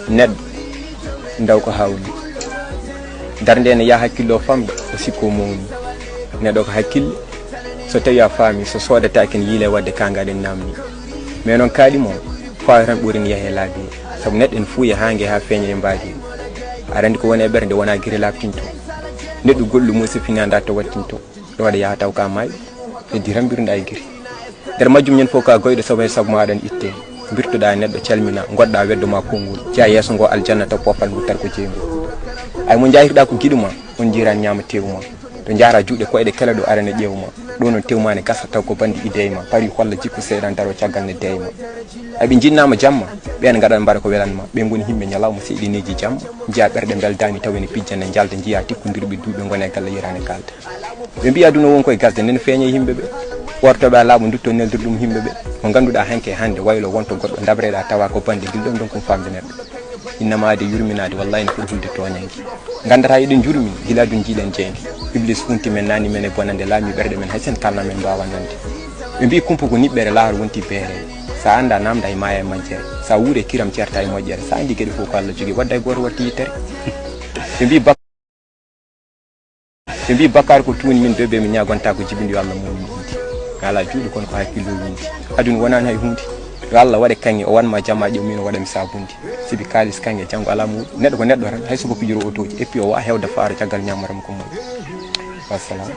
neɗɗo ndaw ko hawni darnde ne yaha hakkillo famɗo o sikko mawni neɗɗo ko hakkille so tawi a faami so sodata ken yiile wadde kangaɗen namni mais noon kaaɗi mo fawi tan ɓuurini yahe laabi sabu neɗɗo en fuu yahangue ha feeña e mbaadi aɗa andi ko woni e ɓernde wona guiri labtinto neɗɗo goɗɗo mum siffinanda to wattinto ɗo waɗa yaha taw ka maayi heddi tan mbirɗa e guiri nder majjum ñen fof ka goyɗo sabu e sabu maɗa itte birtoɗa neɗɗo calmina goɗɗa weddoma konngol jeeya yeeso ngo aljanna taw pofal ngu tar ko jeeyngol ay mo jahirɗa ko giɗuma on jirani ñama tewma to jara juuɗe koyɗe kala ɗo arane ƴewma ɗo noon tewma ne gasa taw ko bandi ideyma pari holla jikku seeɗan daro caggal ne deyma aɓe jinnama jamma ɓen gaɗan mbaɗa ko welanma ɓe goni himɓe ñalawma seeɗineji jamma jiya ɓerɗe beldani taw ene pijjane jalda jiya tikkodirɓe duuɓe gone galle yirane kalda ɓe mbiya aduna won koye gasde nden feeñe yimɓeɓe wortoɓe a laaɓa dutto neldir ɗum yimɓeɓe mo ganduɗa hanke hande waylo wonto goɗɗo dabreɗa tawa ko bande gilɗon ɗon kom famde neɗɗo innamade yurminade wallahi no fulfulde toñanki gandata eɗen jurmin gila ɗum jiiɗen jeyde iblis funti men nani men e bonande laami ɓerɗe men haysen kalna men mbawa nande ɓe mbi kumpa ko niɓɓere laawol wonti beere sa anda namda e maya e majjere sa wuure kiram certa e moƴƴere sa andi gueɗe fof ko Allah jogui wadda e goto watti yittere ɓe mbi bakkar ko tuuni min beɓe mi ñagonta ko jibinde yo Allah mum ɗiɗi ala juuɗe kono ko hakkillo windi aduna wonani hay hunde yo Allah waɗe kange o wanma jamma ƴew min o waɗami sabundi sibi kalis kange janggo ala muɗum neɗɗo ko neɗɗo tan hay soko pijiro otoji et puis o wawa hewde faaro caggal ñammaram ko moƴƴi wassalam